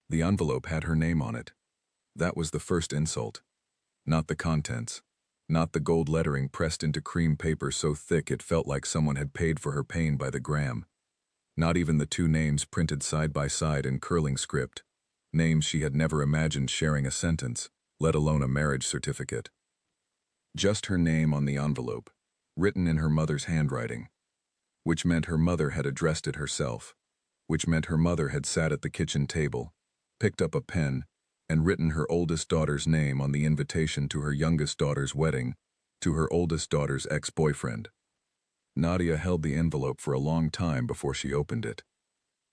The envelope had her name on it. That was the first insult. Not the contents. Not the gold lettering pressed into cream paper so thick it felt like someone had paid for her pain by the gram. Not even the two names printed side by side in curling script. Names she had never imagined sharing a sentence, let alone a marriage certificate. Just her name on the envelope, written in her mother's handwriting. Which meant her mother had addressed it herself. Which meant her mother had sat at the kitchen table, picked up a pen, and written her oldest daughter's name on the invitation to her youngest daughter's wedding, to her oldest daughter's ex-boyfriend. Nadia held the envelope for a long time before she opened it.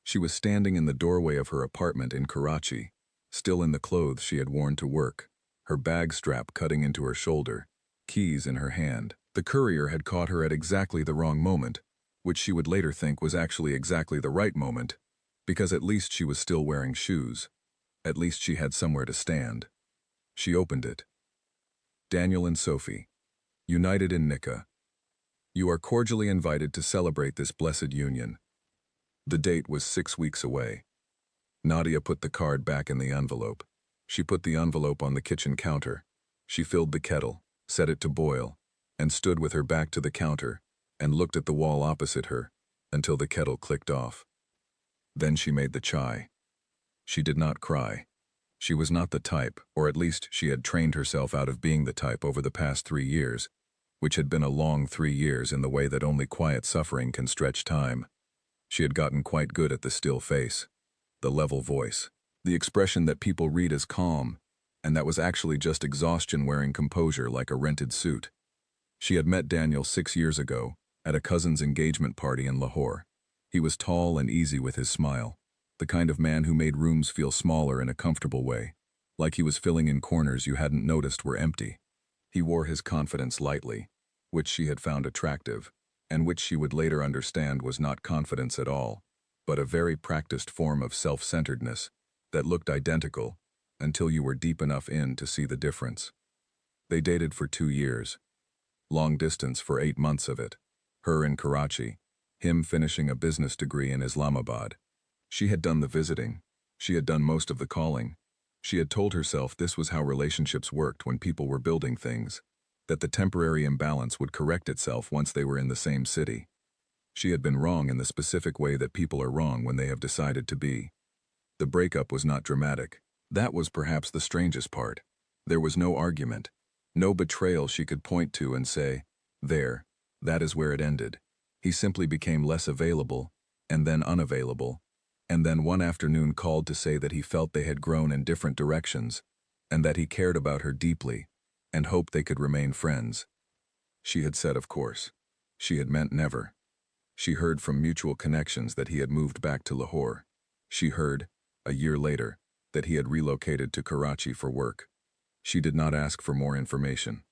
She was standing in the doorway of her apartment in Karachi, still in the clothes she had worn to work, her bag strap cutting into her shoulder, keys in her hand. The courier had caught her at exactly the wrong moment, which she would later think was actually exactly the right moment, because at least she was still wearing shoes. At least she had somewhere to stand. She opened it. Daniel and Sophie, united in nikah. You are cordially invited to celebrate this blessed union. The date was 6 weeks away. Nadia put the card back in the envelope. She put the envelope on the kitchen counter. She filled the kettle, set it to boil, and stood with her back to the counter and looked at the wall opposite her until the kettle clicked off. Then she made the chai. She did not cry. She was not the type, or at least she had trained herself out of being the type over the past 3 years, which had been a long 3 years in the way that only quiet suffering can stretch time. She had gotten quite good at the still face, the level voice, the expression that people read as calm, and that was actually just exhaustion wearing composure like a rented suit. She had met Daniel 6 years ago, at a cousin's engagement party in Lahore. He was tall and easy with his smile, the kind of man who made rooms feel smaller in a comfortable way, like he was filling in corners you hadn't noticed were empty. He wore his confidence lightly, which she had found attractive, and which she would later understand was not confidence at all, but a very practiced form of self-centeredness that looked identical until you were deep enough in to see the difference. They dated for 2 years. Long distance for 8 months of it. Her in Karachi, him finishing a business degree in Islamabad. She had done the visiting. She had done most of the calling. She had told herself this was how relationships worked when people were building things, that the temporary imbalance would correct itself once they were in the same city. She had been wrong in the specific way that people are wrong when they have decided to be. The breakup was not dramatic. That was perhaps the strangest part. There was no argument, no betrayal she could point to and say, there, that is where it ended. He simply became less available, and then unavailable, and then one afternoon called to say that he felt they had grown in different directions, and that he cared about her deeply, and hoped they could remain friends. She had said of course. She had meant never. She heard from mutual connections that he had moved back to Lahore. She heard, a year later, that he had relocated to Karachi for work. She did not ask for more information.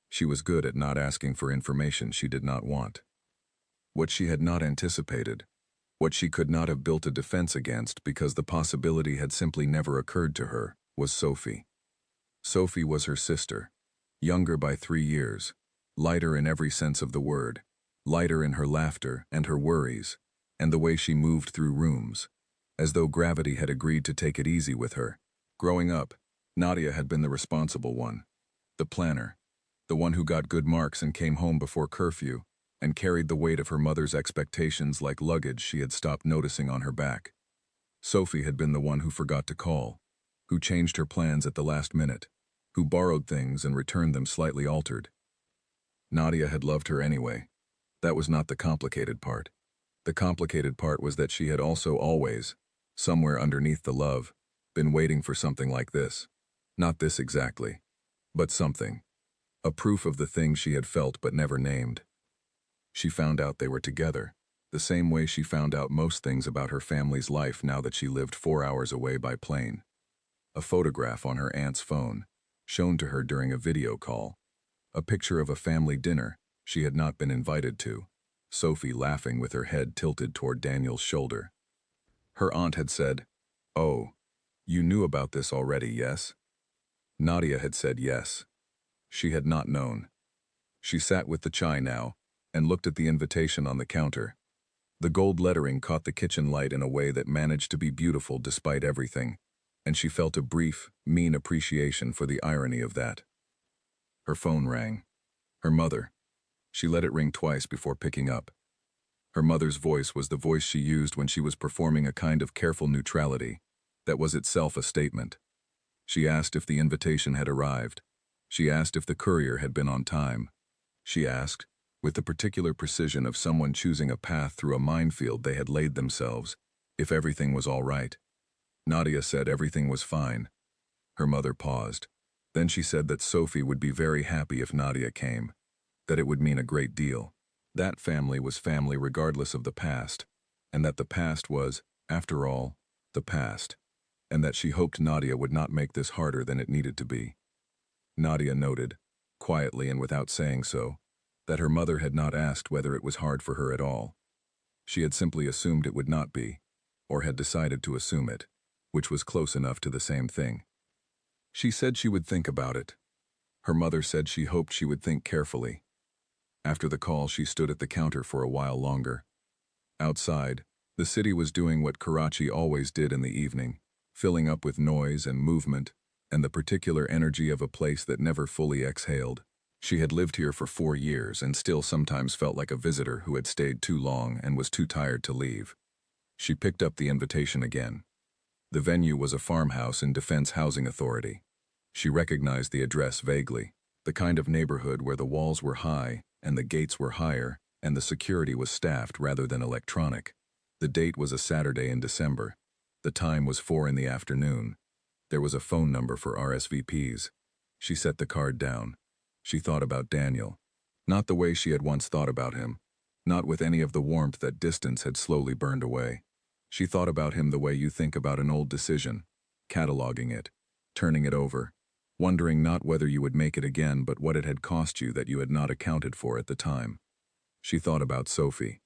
She was good at not asking for information she did not want. What she had not anticipated, what she could not have built a defense against because the possibility had simply never occurred to her, was Sophie. Sophie was her sister, younger by 3 years, lighter in every sense of the word, lighter in her laughter and her worries, and the way she moved through rooms, as though gravity had agreed to take it easy with her. Growing up, Nadia had been the responsible one, the planner, the one who got good marks and came home before curfew, and carried the weight of her mother's expectations like luggage she had stopped noticing on her back. Sophie had been the one who forgot to call, who changed her plans at the last minute, who borrowed things and returned them slightly altered. Nadia had loved her anyway. That was not the complicated part. The complicated part was that she had also always, somewhere underneath the love, been waiting for something like this. Not this exactly, but something. A proof of the thing she had felt but never named. She found out they were together, the same way she found out most things about her family's life now that she lived 4 hours away by plane. A photograph on her aunt's phone, shown to her during a video call. A picture of a family dinner she had not been invited to, Sophie laughing with her head tilted toward Daniel's shoulder. Her aunt had said, "Oh, you knew about this already, yes?" Nadia had said yes. She had not known. She sat with the chai now, and looked at the invitation on the counter. The gold lettering caught the kitchen light in a way that managed to be beautiful despite everything, and she felt a brief, mean appreciation for the irony of that. Her phone rang. Her mother. She let it ring twice before picking up. Her mother's voice was the voice she used when she was performing a kind of careful neutrality that was itself a statement. She asked if the invitation had arrived. She asked if the courier had been on time. She asked, with the particular precision of someone choosing a path through a minefield they had laid themselves, if everything was all right. Nadia said everything was fine. Her mother paused. Then she said that Sophie would be very happy if Nadia came, that it would mean a great deal. That family was family regardless of the past, and that the past was, after all, the past, and that she hoped Nadia would not make this harder than it needed to be. Nadia noted, quietly and without saying so, that her mother had not asked whether it was hard for her at all. She had simply assumed it would not be, or had decided to assume it, which was close enough to the same thing. She said she would think about it. Her mother said she hoped she would think carefully. After the call, she stood at the counter for a while longer. Outside, the city was doing what Karachi always did in the evening, filling up with noise and movement, and the particular energy of a place that never fully exhaled. She had lived here for 4 years and still sometimes felt like a visitor who had stayed too long and was too tired to leave. She picked up the invitation again. The venue was a farmhouse in Defense Housing Authority. She recognized the address vaguely, the kind of neighborhood where the walls were high and the gates were higher and the security was staffed rather than electronic. The date was a Saturday in December. The time was 4 in the afternoon. There was a phone number for RSVPs. She set the card down. She thought about Daniel. Not the way she had once thought about him. Not with any of the warmth that distance had slowly burned away. She thought about him the way you think about an old decision, cataloging it, turning it over, wondering not whether you would make it again but what it had cost you that you had not accounted for at the time. She thought about Sophie.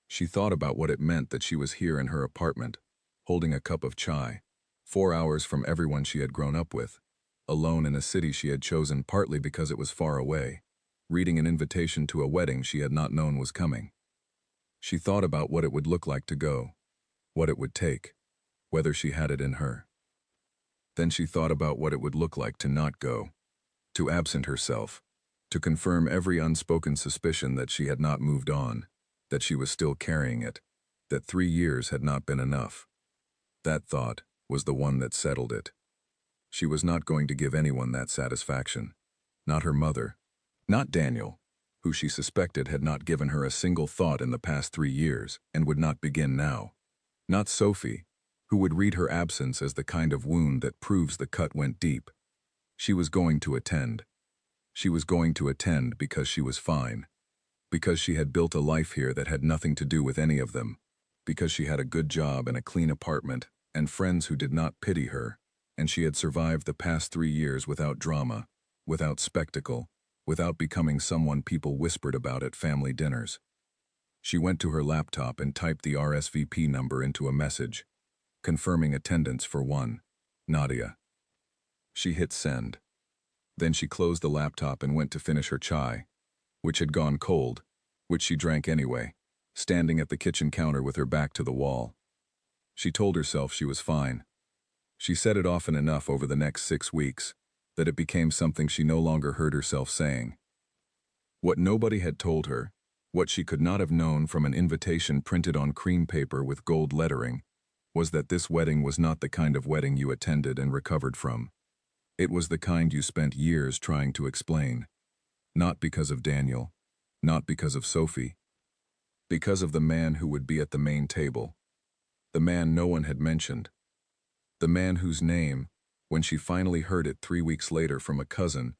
She thought about what it meant that she was here in her apartment, holding a cup of chai, 4 hours from everyone she had grown up with, alone in a city she had chosen partly because it was far away, reading an invitation to a wedding she had not known was coming. She thought about what it would look like to go, what it would take, whether she had it in her. Then she thought about what it would look like to not go, to absent herself, to confirm every unspoken suspicion that she had not moved on, that she was still carrying it, that 3 years had not been enough. That thought was the one that settled it. She was not going to give anyone that satisfaction. Not her mother. Not Daniel, who she suspected had not given her a single thought in the past 3 years and would not begin now. Not Sophie, who would read her absence as the kind of wound that proves the cut went deep. She was going to attend. She was going to attend because she was fine. Because she had built a life here that had nothing to do with any of them. Because she had a good job and a clean apartment and friends who did not pity her, and she had survived the past 3 years without drama, without spectacle, without becoming someone people whispered about at family dinners. She went to her laptop and typed the RSVP number into a message, confirming attendance for one, Nadia. She hit send. Then she closed the laptop and went to finish her chai, which had gone cold, which she drank anyway, standing at the kitchen counter with her back to the wall. She told herself she was fine. She said it often enough over the next 6 weeks that it became something she no longer heard herself saying. What nobody had told her, what she could not have known from an invitation printed on cream paper with gold lettering, was that this wedding was not the kind of wedding you attended and recovered from. It was the kind you spent years trying to explain. Not because of Daniel, not because of Sophie, because of the man who would be at the main table. The man no one had mentioned. The man whose name, when she finally heard it 3 weeks later from a cousin,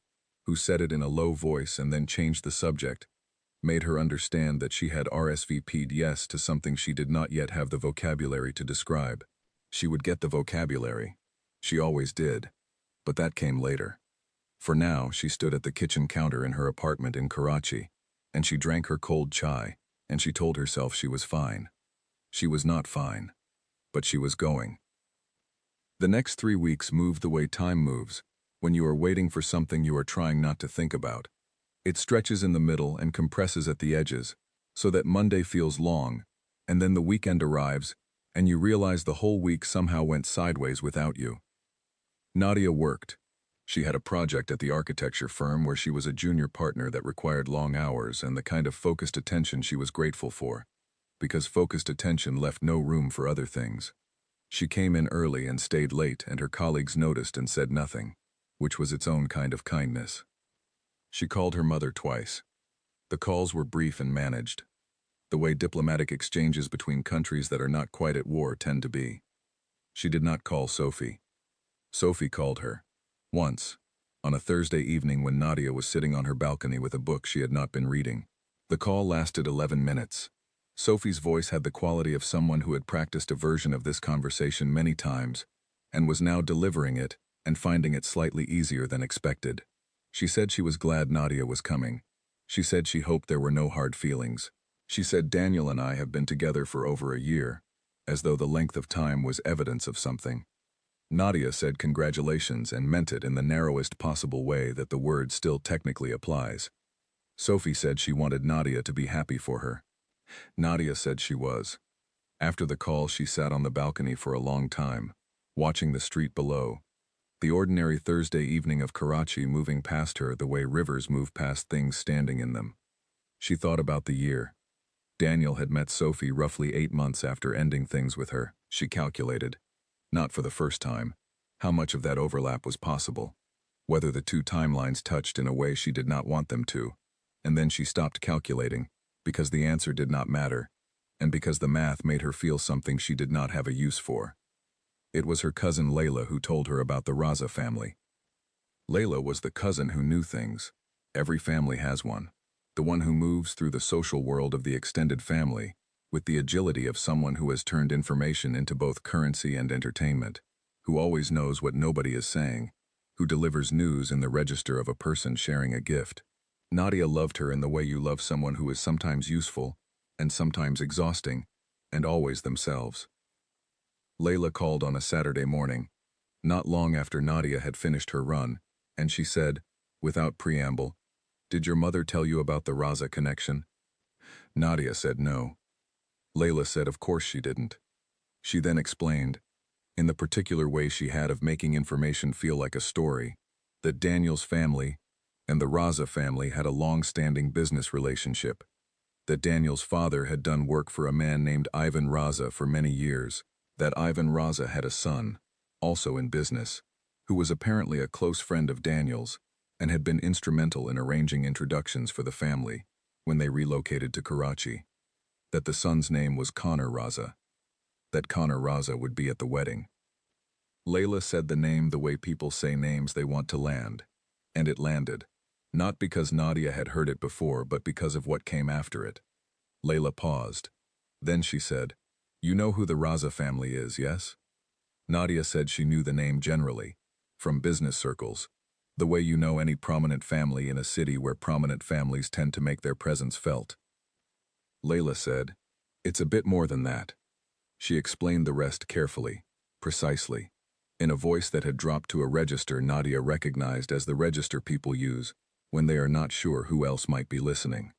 who said it in a low voice and then changed the subject, made her understand that she had RSVP'd yes to something she did not yet have the vocabulary to describe. She would get the vocabulary. She always did. But that came later. For now, she stood at the kitchen counter in her apartment in Karachi, and she drank her cold chai, and she told herself she was fine. She was not fine, but she was going. The next 3 weeks moved the way time moves, when you are waiting for something you are trying not to think about. It stretches in the middle and compresses at the edges, so that Monday feels long, and then the weekend arrives, And you realize the whole week somehow went sideways without you. Nadia worked. She had a project at the architecture firm where she was a junior partner that required long hours and the kind of focused attention she was grateful for, because focused attention left no room for other things. She came in early and stayed late, and her colleagues noticed and said nothing, which was its own kind of kindness. She called her mother twice. The calls were brief and managed, the way diplomatic exchanges between countries that are not quite at war tend to be. She did not call Sophie. Sophie called her. Once, on a Thursday evening when Nadia was sitting on her balcony with a book she had not been reading. The call lasted 11 minutes. Sophie's voice had the quality of someone who had practiced a version of this conversation many times, and was now delivering it and finding it slightly easier than expected. She said she was glad Nadia was coming. She said she hoped there were no hard feelings. She said Daniel and I have been together for over a year, as though the length of time was evidence of something. Nadia said congratulations and meant it in the narrowest possible way that the word still technically applies. Sophie said she wanted Nadia to be happy for her. Nadia said she was. After the call, she sat on the balcony for a long time, watching the street below, the ordinary Thursday evening of Karachi moving past her the way rivers move past things standing in them. She thought about the year. Daniel had met Sophie roughly 8 months after ending things with her, she calculated. Not for the first time. How much of that overlap was possible? Whether the two timelines touched in a way she did not want them to. And then she stopped calculating, because the answer did not matter, and because the math made her feel something she did not have a use for. It was her cousin Layla who told her about the Raza family. Layla was the cousin who knew things. Every family has one. The one who moves through the social world of the extended family, with the agility of someone who has turned information into both currency and entertainment, who always knows what nobody is saying, who delivers news in the register of a person sharing a gift. Nadia loved her in the way you love someone who is sometimes useful, and sometimes exhausting, and always themselves. Layla called on a Saturday morning, not long after Nadia had finished her run, and she said, without preamble, "Did your mother tell you about the Raza connection?" Nadia said no. Layla said of course she didn't. She then explained, in the particular way she had of making information feel like a story, that Daniel's family and the Raza family had a long-standing business relationship, that Daniel's father had done work for a man named Ivan Raza for many years, that Ivan Raza had a son, also in business, who was apparently a close friend of Daniel's and had been instrumental in arranging introductions for the family when they relocated to Karachi, that the son's name was Connor Raza, that Connor Raza would be at the wedding. Layla said the name the way people say names they want to land, and it landed, not because Nadia had heard it before but because of what came after it. Layla paused. Then she said, "You know who the Raza family is, yes?" Nadia said she knew the name generally, from business circles, the way you know any prominent family in a city where prominent families tend to make their presence felt. Layla said, "It's a bit more than that." She explained the rest carefully, precisely, in a voice that had dropped to a register Nadia recognized as the register people use when they are not sure who else might be listening.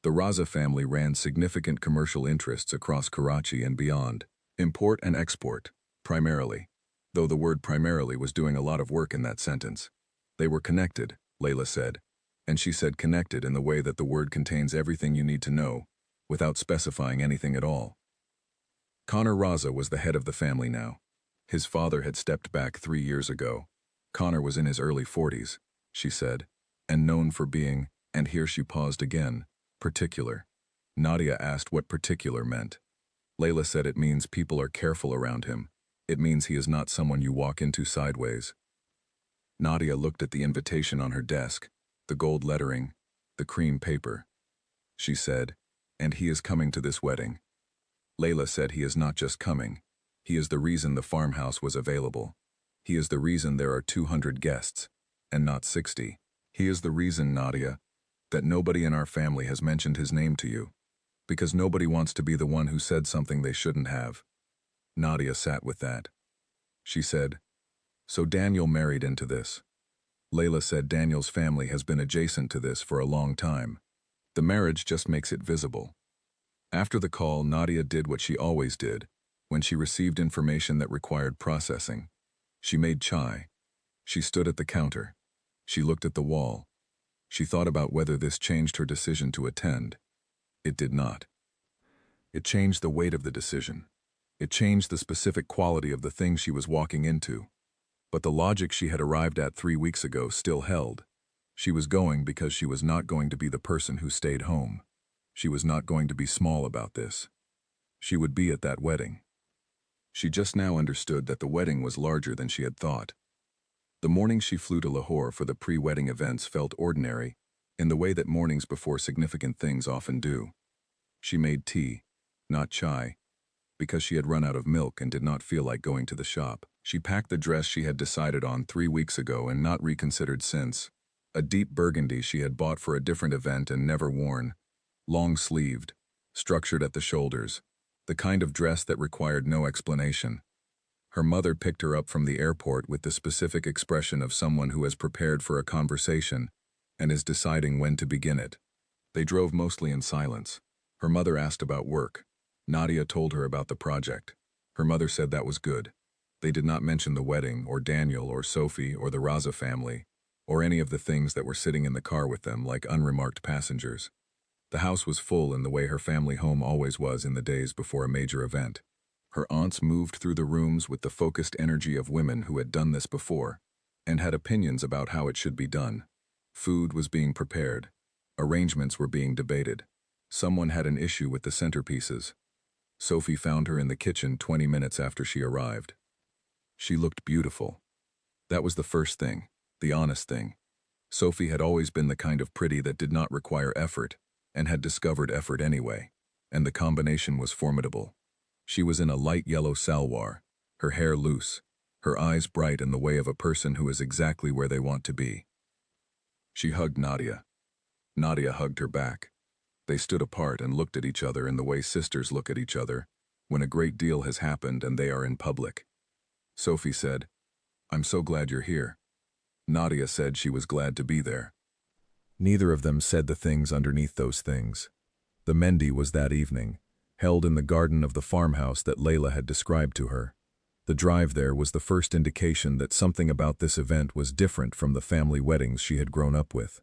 The Raza family ran significant commercial interests across Karachi and beyond, import and export, primarily, though the word primarily was doing a lot of work in that sentence. They were connected, Layla said, and she said connected in the way that the word contains everything you need to know, without specifying anything at all. Connor Raza was the head of the family now. His father had stepped back 3 years ago. Connor was in his early 40s, she said, and known for being, and here she paused again, particular. Nadia asked what particular meant. Layla said it means people are careful around him. It means he is not someone you walk into sideways. Nadia looked at the invitation on her desk, the gold lettering, the cream paper. She said, "And he is coming to this wedding." Layla said he is not just coming. He is the reason the farmhouse was available. He is the reason there are 200 guests, and not 60. He is the reason, Nadia, that nobody in our family has mentioned his name to you, because nobody wants to be the one who said something they shouldn't have. Nadia sat with that. She said, "So Daniel married into this." Layla said Daniel's family has been adjacent to this for a long time. The marriage just makes it visible. After the call, Nadia did what she always did when she received information that required processing. She made chai. She stood at the counter. She looked at the wall. She thought about whether this changed her decision to attend. It did not. It changed the weight of the decision. It changed the specific quality of the thing she was walking into. But the logic she had arrived at 3 weeks ago still held. She was going because she was not going to be the person who stayed home. She was not going to be small about this. She would be at that wedding. She just now understood that the wedding was larger than she had thought. The morning she flew to Lahore for the pre-wedding events felt ordinary, in the way that mornings before significant things often do. She made tea, not chai, because she had run out of milk and did not feel like going to the shop. She packed the dress she had decided on 3 weeks ago and not reconsidered since. A deep burgundy she had bought for a different event and never worn. Long-sleeved, structured at the shoulders. The kind of dress that required no explanation. Her mother picked her up from the airport with the specific expression of someone who has prepared for a conversation and is deciding when to begin it. They drove mostly in silence. Her mother asked about work. Nadia told her about the project. Her mother said that was good. They did not mention the wedding, or Daniel, or Sophie, or the Raza family, or any of the things that were sitting in the car with them like unremarked passengers. The house was full in the way her family home always was in the days before a major event. Her aunts moved through the rooms with the focused energy of women who had done this before, and had opinions about how it should be done. Food was being prepared. Arrangements were being debated. Someone had an issue with the centerpieces. Sophie found her in the kitchen 20 minutes after she arrived. She looked beautiful. That was the first thing, the honest thing. Sophie had always been the kind of pretty that did not require effort, and had discovered effort anyway, and the combination was formidable. She was in a light yellow salwar, her hair loose, her eyes bright in the way of a person who is exactly where they want to be. She hugged Nadia. Nadia hugged her back. They stood apart and looked at each other in the way sisters look at each other when a great deal has happened and they are in public. Sophie said, "I'm so glad you're here." Nadia said she was glad to be there. Neither of them said the things underneath those things. The Mendi was that evening, held in the garden of the farmhouse that Layla had described to her. The drive there was the first indication that something about this event was different from the family weddings she had grown up with.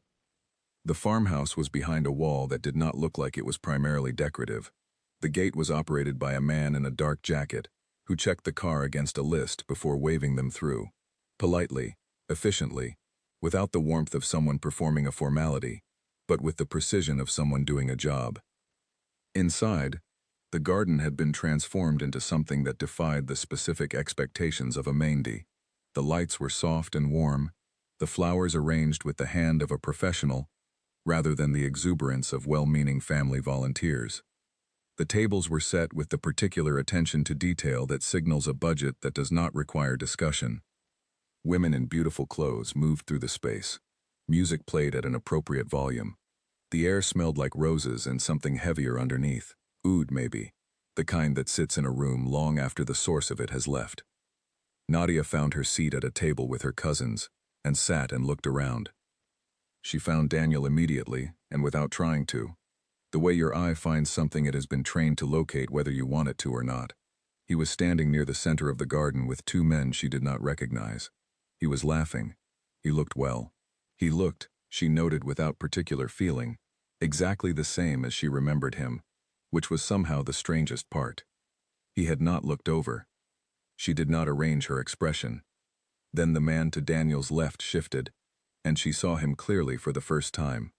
The farmhouse was behind a wall that did not look like it was primarily decorative. The gate was operated by a man in a dark jacket, who checked the car against a list before waving them through. Politely, efficiently, without the warmth of someone performing a formality, but with the precision of someone doing a job. Inside, the garden had been transformed into something that defied the specific expectations of a Mehndi. The lights were soft and warm, the flowers arranged with the hand of a professional, rather than the exuberance of well-meaning family volunteers. The tables were set with the particular attention to detail that signals a budget that does not require discussion. Women in beautiful clothes moved through the space. Music played at an appropriate volume. The air smelled like roses and something heavier underneath. Oud, maybe. The kind that sits in a room long after the source of it has left. Nadia found her seat at a table with her cousins, and sat and looked around. She found Daniel immediately, and without trying to. The way your eye finds something it has been trained to locate whether you want it to or not. He was standing near the center of the garden with 2 men she did not recognize. He was laughing. He looked well. He looked, she noted without particular feeling, exactly the same as she remembered him, which was somehow the strangest part. He had not looked over. She did not arrange her expression. Then the man to Daniel's left shifted, and she saw him clearly for the first time.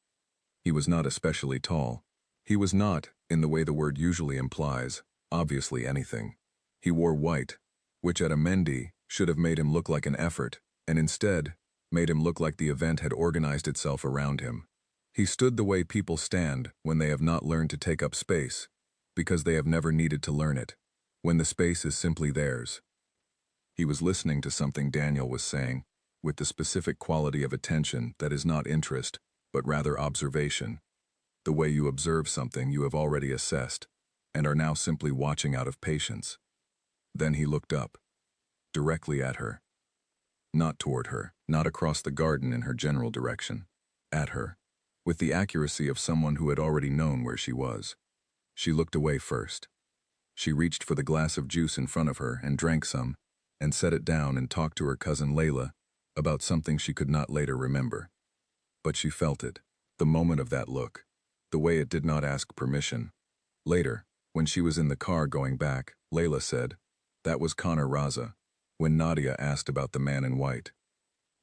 He was not especially tall. He was not, in the way the word usually implies, obviously anything. He wore white, which at a Mehndi should have made him look like an effort, and instead made him look like the event had organized itself around him. He stood the way people stand when they have not learned to take up space, because they have never needed to learn it, when the space is simply theirs. He was listening to something Daniel was saying, with the specific quality of attention that is not interest, but rather observation. The way you observe something you have already assessed, and are now simply watching out of patience. Then he looked up, directly at her. Not toward her, not across the garden in her general direction. At her, with the accuracy of someone who had already known where she was. She looked away first. She reached for the glass of juice in front of her and drank some, and set it down and talked to her cousin Layla about something she could not later remember. But she felt it, the moment of that look, the way it did not ask permission. Later, when she was in the car going back, Layla said, "That was Connor Raza," when Nadia asked about the man in white.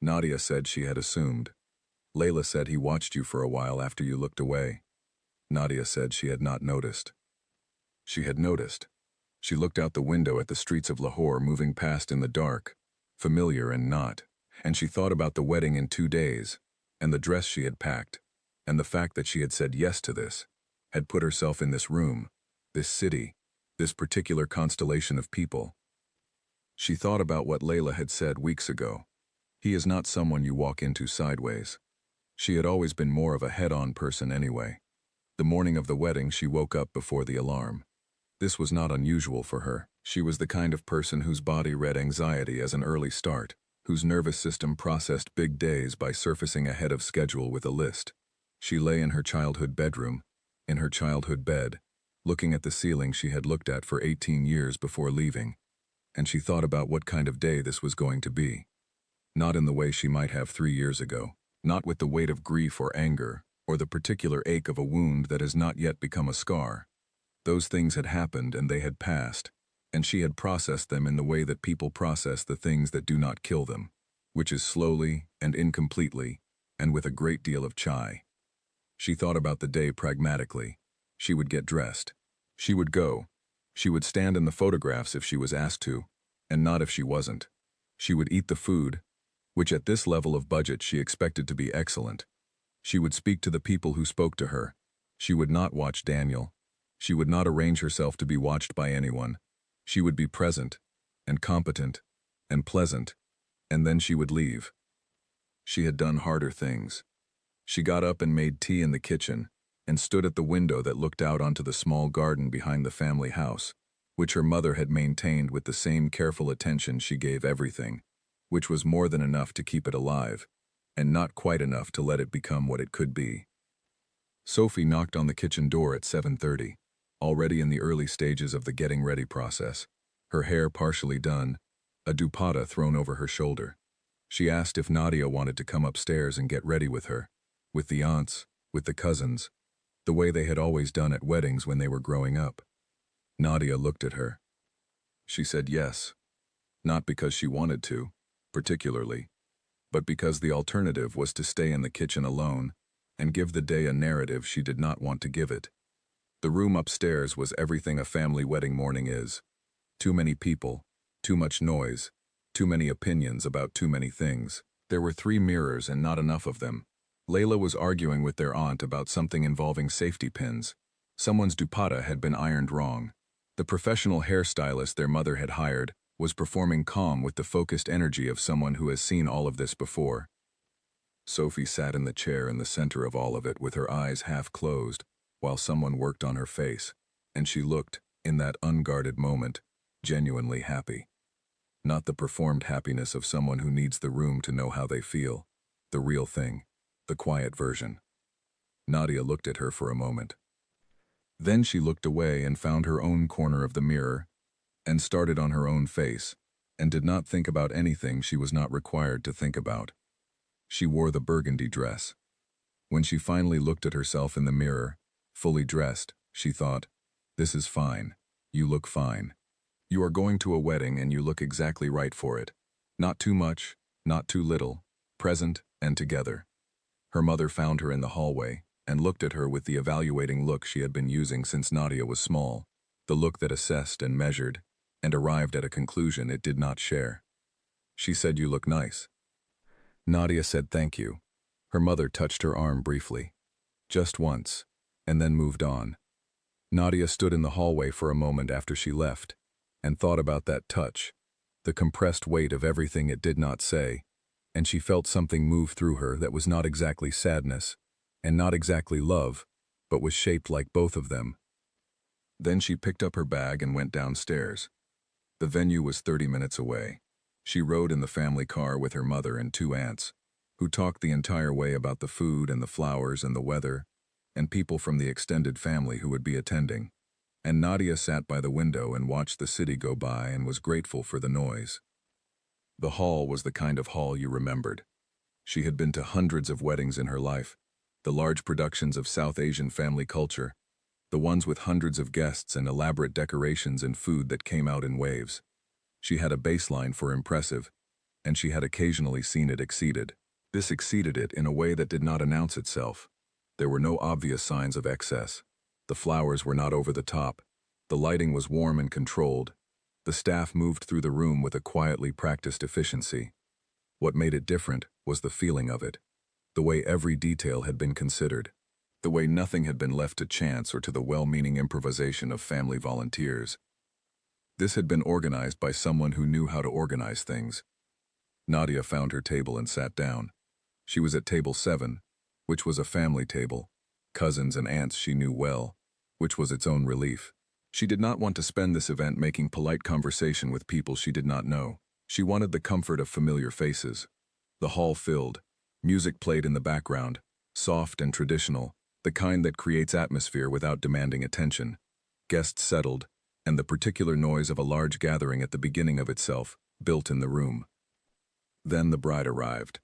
Nadia said she had assumed. Layla said he watched you for a while after you looked away. Nadia said she had not noticed. She had noticed. She looked out the window at the streets of Lahore moving past in the dark, familiar and not, and she thought about the wedding in 2 days, and the dress she had packed, and the fact that she had said yes to this, had put herself in this room, this city, this particular constellation of people. She thought about what Layla had said weeks ago. He is not someone you walk into sideways. She had always been more of a head-on person anyway. The morning of the wedding, she woke up before the alarm. This was not unusual for her. She was the kind of person whose body read anxiety as an early start, whose nervous system processed big days by surfacing ahead of schedule with a list. She lay in her childhood bedroom, in her childhood bed, looking at the ceiling she had looked at for 18 years before leaving, and she thought about what kind of day this was going to be. Not in the way she might have 3 years ago, not with the weight of grief or anger, or the particular ache of a wound that has not yet become a scar. Those things had happened and they had passed, and she had processed them in the way that people process the things that do not kill them, which is slowly and incompletely, and with a great deal of chai. She thought about the day pragmatically. She would get dressed. She would go. She would stand in the photographs if she was asked to, and not if she wasn't. She would eat the food, which at this level of budget she expected to be excellent. She would speak to the people who spoke to her. She would not watch Daniel. She would not arrange herself to be watched by anyone. She would be present, and competent, and pleasant, and then she would leave. She had done harder things. She got up and made tea in the kitchen, and stood at the window that looked out onto the small garden behind the family house, which her mother had maintained with the same careful attention she gave everything, which was more than enough to keep it alive, and not quite enough to let it become what it could be. Sophie knocked on the kitchen door at 7:30, already in the early stages of the getting ready process, her hair partially done, a dupatta thrown over her shoulder. She asked if Nadia wanted to come upstairs and get ready with her, with the aunts, with the cousins, the way they had always done at weddings when they were growing up. Nadia looked at her. She said yes, not because she wanted to, particularly, but because the alternative was to stay in the kitchen alone and give the day a narrative she did not want to give it. The room upstairs was everything a family wedding morning is. Too many people, too much noise, too many opinions about too many things. There were 3 mirrors and not enough of them. Layla was arguing with their aunt about something involving safety pins. Someone's dupatta had been ironed wrong. The professional hairstylist their mother had hired was performing calm with the focused energy of someone who has seen all of this before. Sophie sat in the chair in the center of all of it with her eyes half closed, while someone worked on her face, and she looked, in that unguarded moment, genuinely happy. Not the performed happiness of someone who needs the room to know how they feel, the real thing, the quiet version. Nadia looked at her for a moment. Then she looked away and found her own corner of the mirror, and started on her own face, and did not think about anything she was not required to think about. She wore the burgundy dress. When she finally looked at herself in the mirror, fully dressed, she thought, "This is fine. You look fine. You are going to a wedding and you look exactly right for it. Not too much, not too little, present and together." Her mother found her in the hallway and looked at her with the evaluating look she had been using since Nadia was small, the look that assessed and measured, and arrived at a conclusion it did not share. She said, "You look nice." Nadia said thank you. Her mother touched her arm briefly, just once, and then moved on. Nadia stood in the hallway for a moment after she left, and thought about that touch, the compressed weight of everything it did not say, and she felt something move through her that was not exactly sadness, and not exactly love, but was shaped like both of them. Then she picked up her bag and went downstairs. The venue was 30 minutes away. She rode in the family car with her mother and 2 aunts, who talked the entire way about the food and the flowers and the weather, and people from the extended family who would be attending. And Nadia sat by the window and watched the city go by and was grateful for the noise. The hall was the kind of hall you remembered. She had been to hundreds of weddings in her life, the large productions of South Asian family culture, the ones with hundreds of guests and elaborate decorations and food that came out in waves. She had a baseline for impressive, and she had occasionally seen it exceeded. This exceeded it in a way that did not announce itself. There were no obvious signs of excess. The flowers were not over the top. The lighting was warm and controlled. The staff moved through the room with a quietly practiced efficiency. What made it different was the feeling of it, the way every detail had been considered, the way nothing had been left to chance or to the well-meaning improvisation of family volunteers. This had been organized by someone who knew how to organize things. Nadia found her table and sat down. She was at table 7, which was a family table, cousins and aunts she knew well, which was its own relief. She did not want to spend this event making polite conversation with people she did not know. She wanted the comfort of familiar faces. The hall filled. Music played in the background, soft and traditional, the kind that creates atmosphere without demanding attention. Guests settled, and the particular noise of a large gathering at the beginning of itself, built in the room. Then the bride arrived.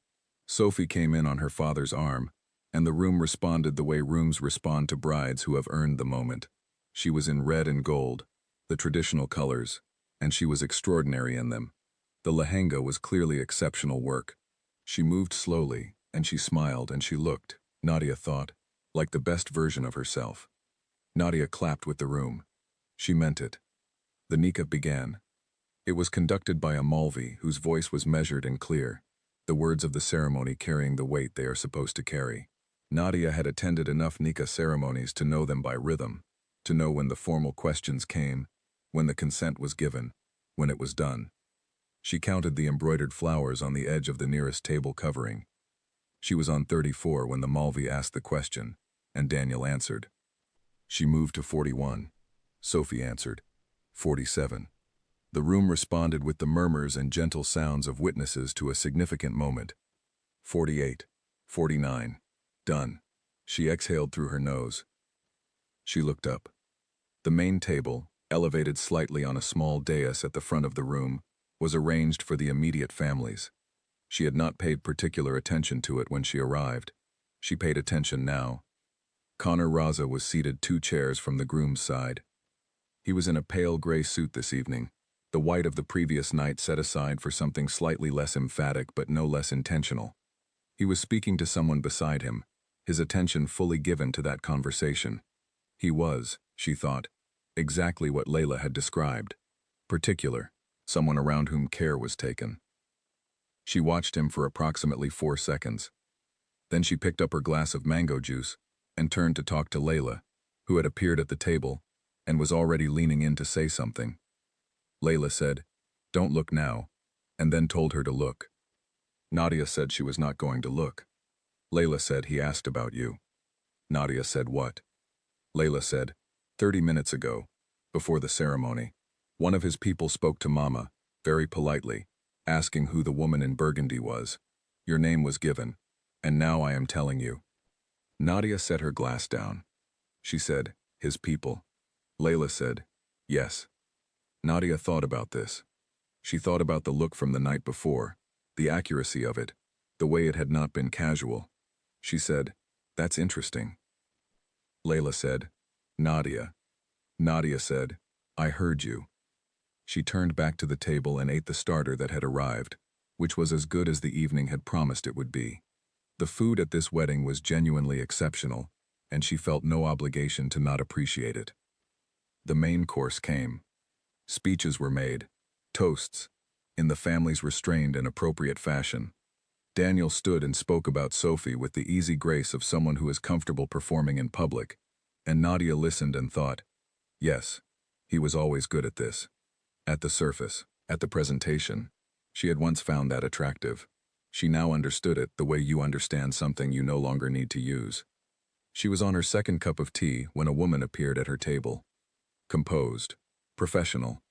Sophie came in on her father's arm, and the room responded the way rooms respond to brides who have earned the moment. She was in red and gold, the traditional colors, and she was extraordinary in them. The lehenga was clearly exceptional work. She moved slowly, and she smiled, and she looked, Nadia thought, like the best version of herself. Nadia clapped with the room. She meant it. The nikah began. It was conducted by a Malvi whose voice was measured and clear, the words of the ceremony carrying the weight they are supposed to carry. Nadia had attended enough nikah ceremonies to know them by rhythm, to know when the formal questions came, when the consent was given, when it was done. She counted the embroidered flowers on the edge of the nearest table covering. She was on 34 when the Malvi asked the question, and Daniel answered. She moved to 41. Sophie answered. 47. The room responded with the murmurs and gentle sounds of witnesses to a significant moment. 48. 49. Done. She exhaled through her nose. She looked up. The main table, elevated slightly on a small dais at the front of the room, was arranged for the immediate families. She had not paid particular attention to it when she arrived. She paid attention now. Connor Raza was seated 2 chairs from the groom's side. He was in a pale gray suit this evening, the white of the previous night set aside for something slightly less emphatic but no less intentional. He was speaking to someone beside him, his attention fully given to that conversation. He was, she thought, exactly what Layla had described. Particular, someone around whom care was taken. She watched him for approximately 4 seconds. Then she picked up her glass of mango juice and turned to talk to Layla, who had appeared at the table and was already leaning in to say something. Layla said, "Don't look now," and then told her to look. Nadia said she was not going to look. Layla said he asked about you. Nadia said what? Layla said, 30 minutes ago, before the ceremony, one of his people spoke to Mama, very politely, asking who the woman in Burgundy was. Your name was given, and now I am telling you. Nadia set her glass down. She said, his people. Layla said, yes. Nadia thought about this. She thought about the look from the night before, the accuracy of it, the way it had not been casual. She said, that's interesting. Layla said, Nadia. Nadia said, I heard you. She turned back to the table and ate the starter that had arrived, which was as good as the evening had promised it would be. The food at this wedding was genuinely exceptional, and she felt no obligation to not appreciate it. The main course came. Speeches were made, toasts, in the family's restrained and appropriate fashion. Daniel stood and spoke about Sophie with the easy grace of someone who is comfortable performing in public, and Nadia listened and thought, yes, he was always good at this. At the surface, at the presentation, she had once found that attractive. She now understood it the way you understand something you no longer need to use. She was on her second cup of tea when a woman appeared at her table. Composed, professional,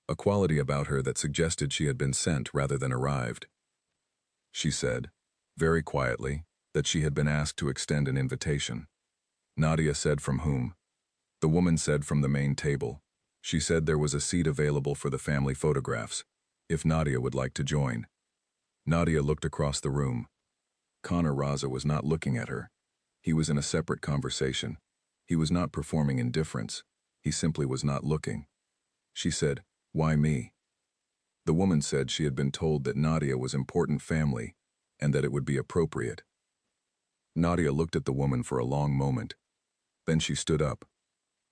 a quality about her that suggested she had been sent rather than arrived. She said, very quietly, that she had been asked to extend an invitation. Nadia said from whom. The woman said from the main table. She said there was a seat available for the family photographs, if Nadia would like to join. Nadia looked across the room. Connor Raza was not looking at her. He was in a separate conversation. He was not performing indifference. He simply was not looking. She said, "Why me?" The woman said she had been told that Nadia was important family and that it would be appropriate. Nadia looked at the woman for a long moment. Then she stood up.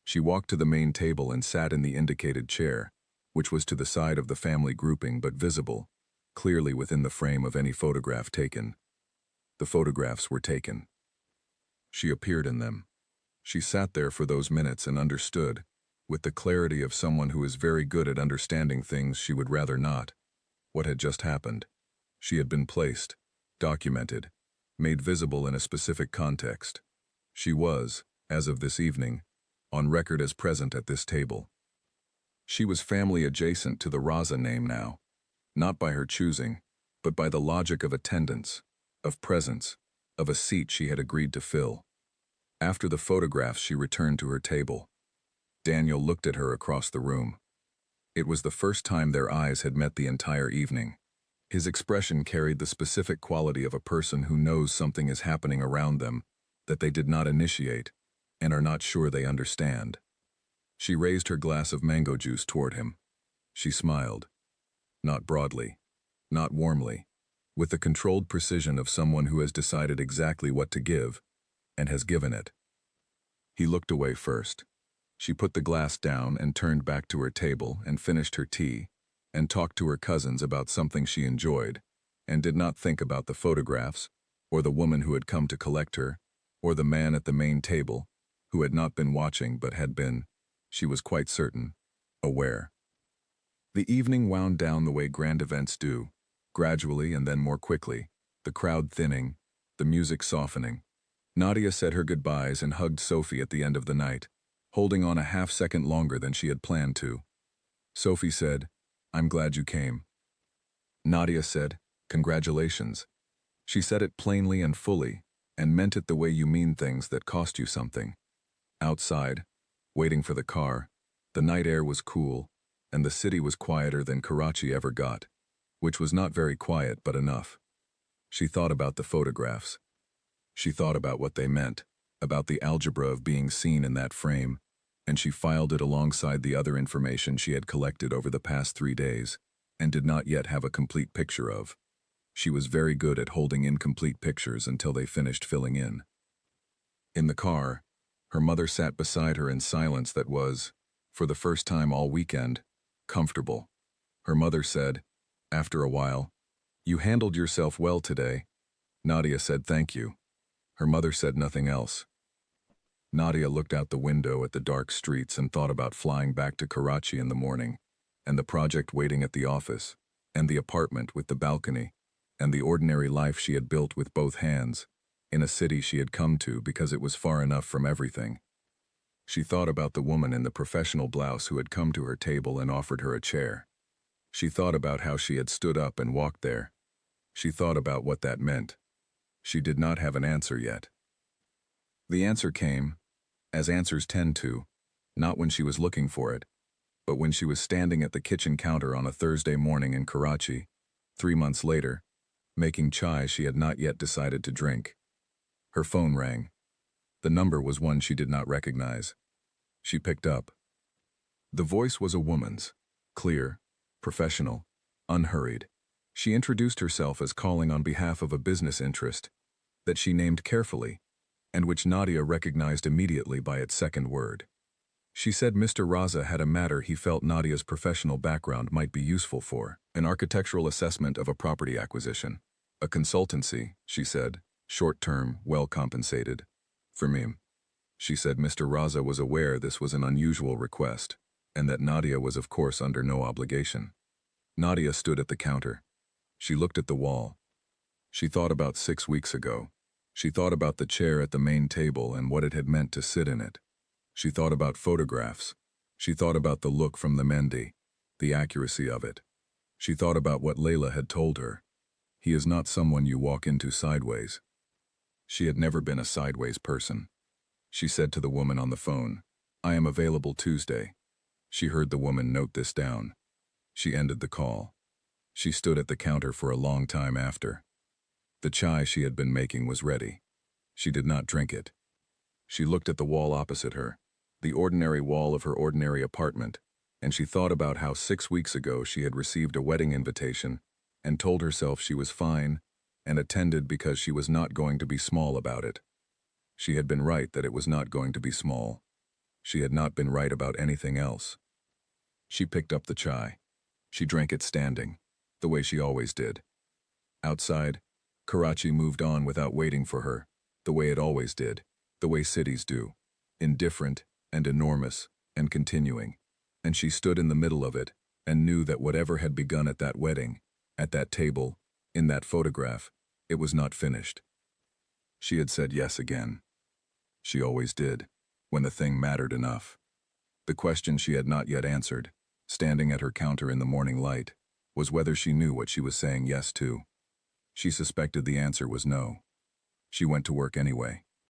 She walked to the main table and sat in the indicated chair, which was to the side of the family grouping but visible, clearly within the frame of any photograph taken. The photographs were taken. She appeared in them. She sat there for those minutes and understood, with the clarity of someone who is very good at understanding things she would rather not, what had just happened. She had been placed, documented, made visible in a specific context. She was, as of this evening, on record as present at this table. She was family adjacent to the Raza name now, not by her choosing, but by the logic of attendance, of presence, of a seat she had agreed to fill. After the photographs, she returned to her table. Daniel looked at her across the room. It was the first time their eyes had met the entire evening. His expression carried the specific quality of a person who knows something is happening around them that they did not initiate and are not sure they understand. She raised her glass of mango juice toward him. She smiled. Not broadly, not warmly, with the controlled precision of someone who has decided exactly what to give and has given it. He looked away first. She put the glass down and turned back to her table and finished her tea and talked to her cousins about something she enjoyed and did not think about the photographs or the woman who had come to collect her or the man at the main table who had not been watching but had been, she was quite certain, aware. The evening wound down the way grand events do, gradually and then more quickly, the crowd thinning, the music softening. Nadia said her goodbyes and hugged Sophie at the end of the night, holding on a half-second longer than she had planned to. Sophie said, "I'm glad you came." Nadia said, "Congratulations." She said it plainly and fully, and meant it the way you mean things that cost you something. Outside, waiting for the car, the night air was cool, and the city was quieter than Karachi ever got, which was not very quiet but enough. She thought about the photographs. She thought about what they meant, about the algebra of being seen in that frame, and she filed it alongside the other information she had collected over the past 3 days, and did not yet have a complete picture of. She was very good at holding incomplete pictures until they finished filling in. In the car, her mother sat beside her in silence that was, for the first time all weekend, comfortable. Her mother said, after a while, "You handled yourself well today." Nadia said thank you. Her mother said nothing else. Nadia looked out the window at the dark streets and thought about flying back to Karachi in the morning, and the project waiting at the office, and the apartment with the balcony, and the ordinary life she had built with both hands, in a city she had come to because it was far enough from everything. She thought about the woman in the professional blouse who had come to her table and offered her a chair. She thought about how she had stood up and walked there. She thought about what that meant. She did not have an answer yet. The answer came, as answers tend to, not when she was looking for it, but when she was standing at the kitchen counter on a Thursday morning in Karachi, 3 months later, making chai she had not yet decided to drink. Her phone rang. The number was one she did not recognize. She picked up. The voice was a woman's, clear, professional, unhurried. She introduced herself as calling on behalf of a business interest that she named carefully, and which Nadia recognized immediately by its second word. She said Mr. Raza had a matter he felt Nadia's professional background might be useful for, an architectural assessment of a property acquisition. A consultancy, she said, short-term, well-compensated. For me. She said Mr. Raza was aware this was an unusual request, and that Nadia was of course under no obligation. Nadia stood at the counter. She looked at the wall. She thought about 6 weeks ago. She thought about the chair at the main table and what it had meant to sit in it. She thought about photographs. She thought about the look from the Mendi, the accuracy of it. She thought about what Layla had told her. He is not someone you walk into sideways. She had never been a sideways person. She said to the woman on the phone, I am available Tuesday. She heard the woman note this down. She ended the call. She stood at the counter for a long time after. The chai she had been making was ready. She did not drink it. She looked at the wall opposite her, the ordinary wall of her ordinary apartment, and she thought about how 6 weeks ago she had received a wedding invitation and told herself she was fine and attended because she was not going to be small about it. She had been right that it was not going to be small. She had not been right about anything else. She picked up the chai. She drank it standing, the way she always did. Outside, Karachi moved on without waiting for her, the way it always did, the way cities do, indifferent and enormous and continuing. And she stood in the middle of it and knew that whatever had begun at that wedding, at that table, in that photograph, it was not finished. She had said yes again. She always did, when the thing mattered enough. The question she had not yet answered, standing at her counter in the morning light, was whether she knew what she was saying yes to. She suspected the answer was no. She went to work anyway.